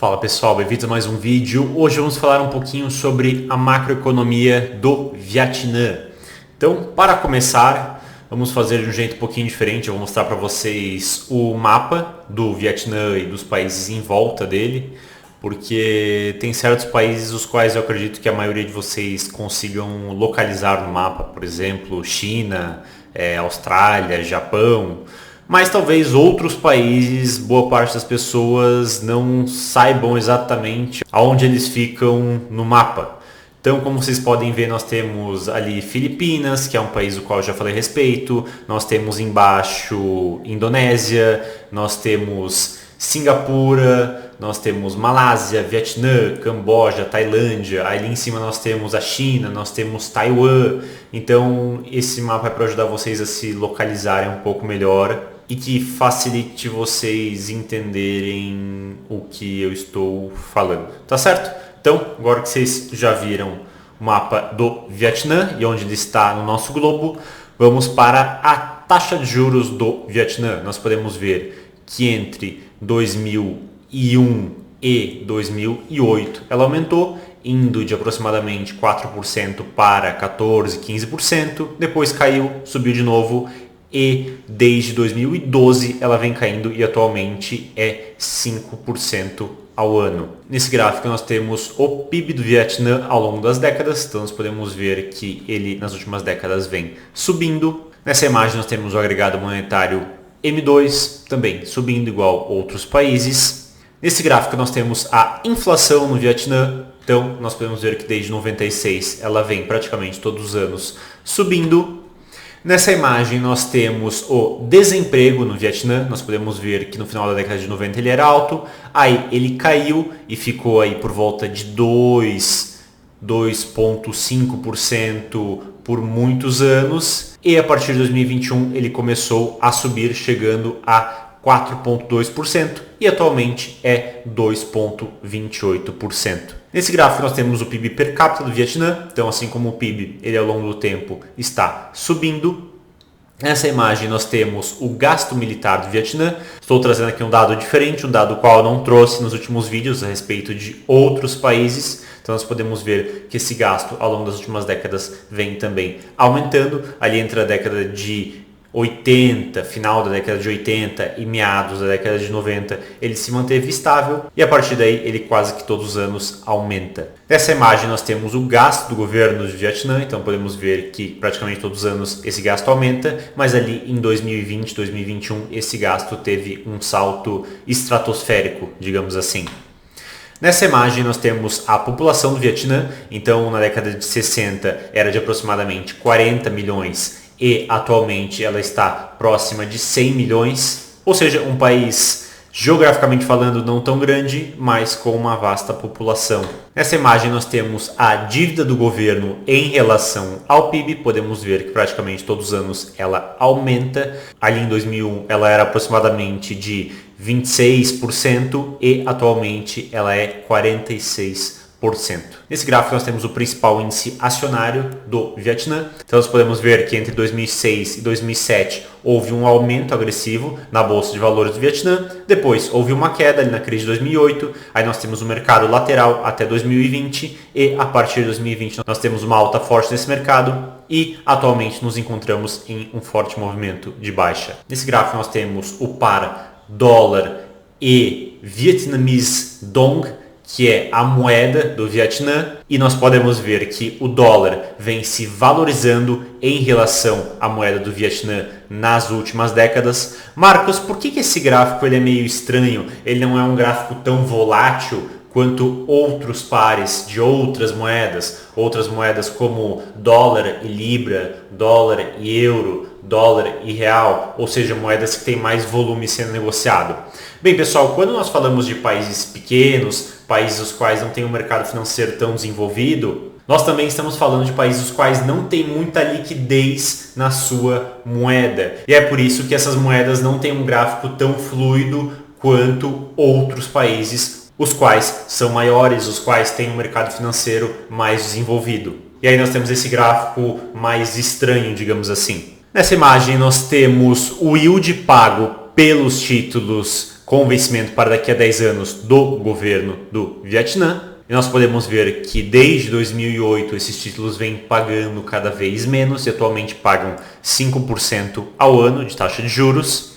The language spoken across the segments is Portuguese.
Fala pessoal, bem-vindos a mais um vídeo. Hoje vamos falar um pouquinho sobre a macroeconomia do Vietnã. Então, para começar, vamos fazer de um jeito um pouquinho diferente. Eu vou mostrar para vocês o mapa do Vietnã e dos países em volta dele, porque tem certos países os quais eu acredito que a maioria de vocês consigam localizar no mapa, por exemplo, China, Austrália, Japão. Mas talvez outros países, boa parte das pessoas não saibam exatamente aonde eles ficam no mapa. Então, como vocês podem ver, nós temos ali Filipinas, que é um país do qual eu já falei a respeito. Nós temos embaixo Indonésia, nós temos Singapura, nós temos Malásia, Vietnã, Camboja, Tailândia. Aí em cima nós temos a China, nós temos Taiwan. Então, esse mapa é para ajudar vocês a se localizarem um pouco melhor e que facilite vocês entenderem o que eu estou falando, tá certo? Então, agora que vocês já viram o mapa do Vietnã e onde ele está no nosso globo, vamos para a taxa de juros do Vietnã. Nós podemos ver que entre 2001 e 2008 ela aumentou, indo de aproximadamente 4% para 14%, 15%, depois caiu, subiu de novo e desde 2012 ela vem caindo e atualmente é 5% ao ano. Nesse gráfico nós temos o PIB do Vietnã ao longo das décadas, então nós podemos ver que ele nas últimas décadas vem subindo. Nessa imagem nós temos o agregado monetário M2 também subindo igual outros países. Nesse gráfico nós temos a inflação no Vietnã, então nós podemos ver que desde 96 ela vem praticamente todos os anos subindo. Nessa imagem nós temos o desemprego no Vietnã, nós podemos ver que no final da década de 90 ele era alto, aí ele caiu e ficou aí por volta de 2,5% por muitos anos, e a partir de 2021 ele começou a subir, chegando a 4,2% e atualmente é 2,28%. Nesse gráfico nós temos o PIB per capita do Vietnã, então assim como o PIB ele ao longo do tempo está subindo. Nessa imagem nós temos o gasto militar do Vietnã. Estou trazendo aqui um dado diferente, um dado qual eu não trouxe nos últimos vídeos a respeito de outros países. Então nós podemos ver que esse gasto ao longo das últimas décadas vem também aumentando. Ali entre a década de 80, final da década de 80 e meados da década de 90, ele se manteve estável e a partir daí ele quase que todos os anos aumenta. Nessa imagem nós temos o gasto do governo do Vietnã, então podemos ver que praticamente todos os anos esse gasto aumenta, mas ali em 2020, 2021 esse gasto teve um salto estratosférico, digamos assim. Nessa imagem nós temos a população do Vietnã, então na década de 60 era de aproximadamente 40 milhões e atualmente ela está próxima de 100 milhões, ou seja, um país geograficamente falando não tão grande, mas com uma vasta população. Nessa imagem nós temos a dívida do governo em relação ao PIB, podemos ver que praticamente todos os anos ela aumenta. Ali em 2001 ela era aproximadamente de 26% e atualmente ela é 46%. Nesse gráfico nós temos o principal índice acionário do Vietnã. Então nós podemos ver que entre 2006 e 2007 houve um aumento agressivo na bolsa de valores do Vietnã. Depois houve uma queda ali na crise de 2008. Aí nós temos o mercado lateral até 2020 e a partir de 2020 nós temos uma alta forte nesse mercado e atualmente nos encontramos em um forte movimento de baixa. Nesse gráfico nós temos o par dólar e Vietnamese Dong, que é a moeda do Vietnã, e nós podemos ver que o dólar vem se valorizando em relação à moeda do Vietnã nas últimas décadas. Marcos, por que esse gráfico ele é meio estranho? Ele não é um gráfico tão volátil quanto outros pares de outras moedas como dólar e libra, dólar e euro, dólar e real, ou seja, moedas que têm mais volume sendo negociado. Bem, pessoal, quando nós falamos de países pequenos, países os quais não têm um mercado financeiro tão desenvolvido, nós também estamos falando de países os quais não têm muita liquidez na sua moeda. E é por isso que essas moedas não têm um gráfico tão fluido quanto outros países, os quais são maiores, os quais têm um mercado financeiro mais desenvolvido. E aí nós temos esse gráfico mais estranho, digamos assim. Nessa imagem nós temos o yield pago pelos títulos com vencimento para daqui a 10 anos do governo do Vietnã. E nós podemos ver que desde 2008 esses títulos vêm pagando cada vez menos e atualmente pagam 5% ao ano de taxa de juros.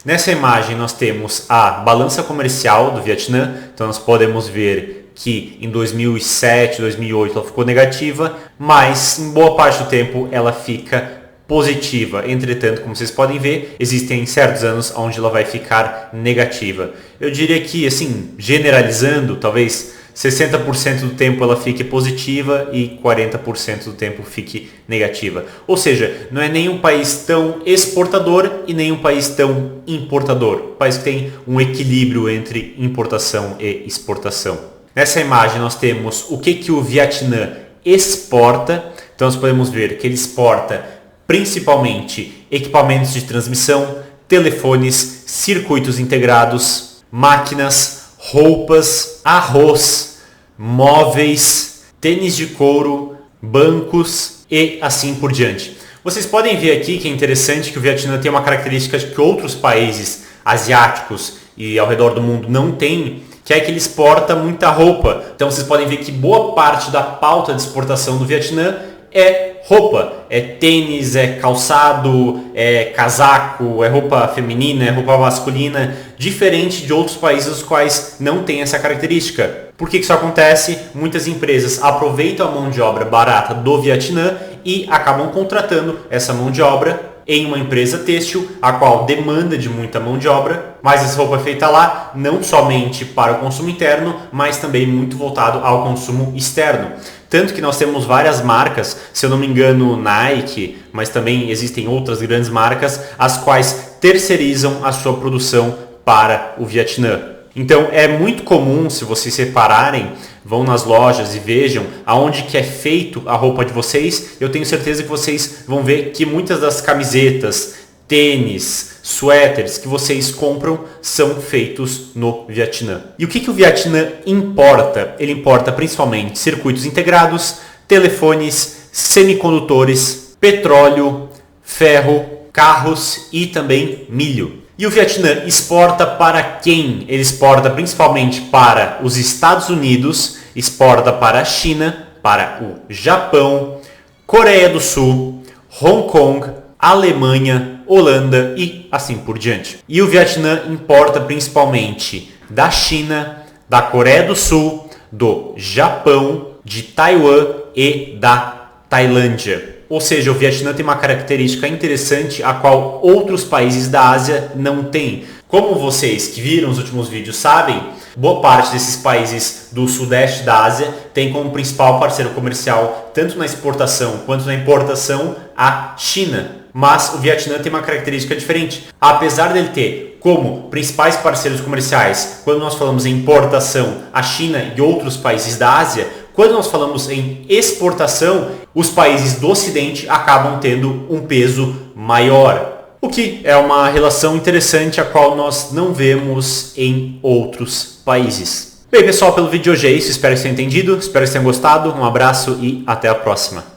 Nessa imagem nós temos a balança comercial do Vietnã, então nós podemos ver que em 2007, 2008 ela ficou negativa, mas em boa parte do tempo ela fica positiva. Entretanto, como vocês podem ver, existem certos anos onde ela vai ficar negativa. Eu diria que, assim, generalizando, talvez 60% do tempo ela fique positiva e 40% do tempo fique negativa. Ou seja, não é nem um país tão exportador e nem um país tão importador. Um país que tem um equilíbrio entre importação e exportação. Nessa imagem nós temos o que o Vietnã exporta. Então nós podemos ver que ele exporta principalmente equipamentos de transmissão, telefones, circuitos integrados, máquinas, roupas, arroz, móveis, tênis de couro, bancos e assim por diante. Vocês podem ver aqui que é interessante que o Vietnã tem uma característica que outros países asiáticos e ao redor do mundo não têm, que é que ele exporta muita roupa. Então vocês podem ver que boa parte da pauta de exportação do Vietnã é roupa, é tênis, é calçado, é casaco, é roupa feminina, é roupa masculina, diferente de outros países os quais não tem essa característica. Por que isso acontece? Muitas empresas aproveitam a mão de obra barata do Vietnã e acabam contratando essa mão de obra em uma empresa têxtil, a qual demanda de muita mão de obra, mas essa roupa é feita lá não somente para o consumo interno, mas também muito voltado ao consumo externo. Tanto que nós temos várias marcas, se eu não me engano Nike, mas também existem outras grandes marcas, as quais terceirizam a sua produção para o Vietnã. Então é muito comum, se vocês separarem, vão nas lojas e vejam aonde que é feito a roupa de vocês, eu tenho certeza que vocês vão ver que muitas das camisetas, tênis, suéteres que vocês compram são feitos no Vietnã. E o que o Vietnã importa? Ele importa principalmente circuitos integrados, telefones, semicondutores, petróleo, ferro, carros e também milho. E o Vietnã exporta para quem? Ele exporta principalmente para os Estados Unidos, exporta para a China, para o Japão, Coreia do Sul, Hong Kong, Alemanha, Holanda e assim por diante. E o Vietnã importa principalmente da China, da Coreia do Sul, do Japão, de Taiwan e da Tailândia. Ou seja, o Vietnã tem uma característica interessante a qual outros países da Ásia não têm. Como vocês que viram os últimos vídeos sabem, boa parte desses países do sudeste da Ásia tem como principal parceiro comercial, tanto na exportação quanto na importação, a China. Mas o Vietnã tem uma característica diferente. Apesar dele ter como principais parceiros comerciais, quando nós falamos em importação, a China e outros países da Ásia, quando nós falamos em exportação, os países do Ocidente acabam tendo um peso maior. O que é uma relação interessante a qual nós não vemos em outros países. Bem, pessoal, pelo vídeo de hoje é isso. Espero que vocês tenham entendido, espero que vocês tenham gostado. Um abraço e até a próxima.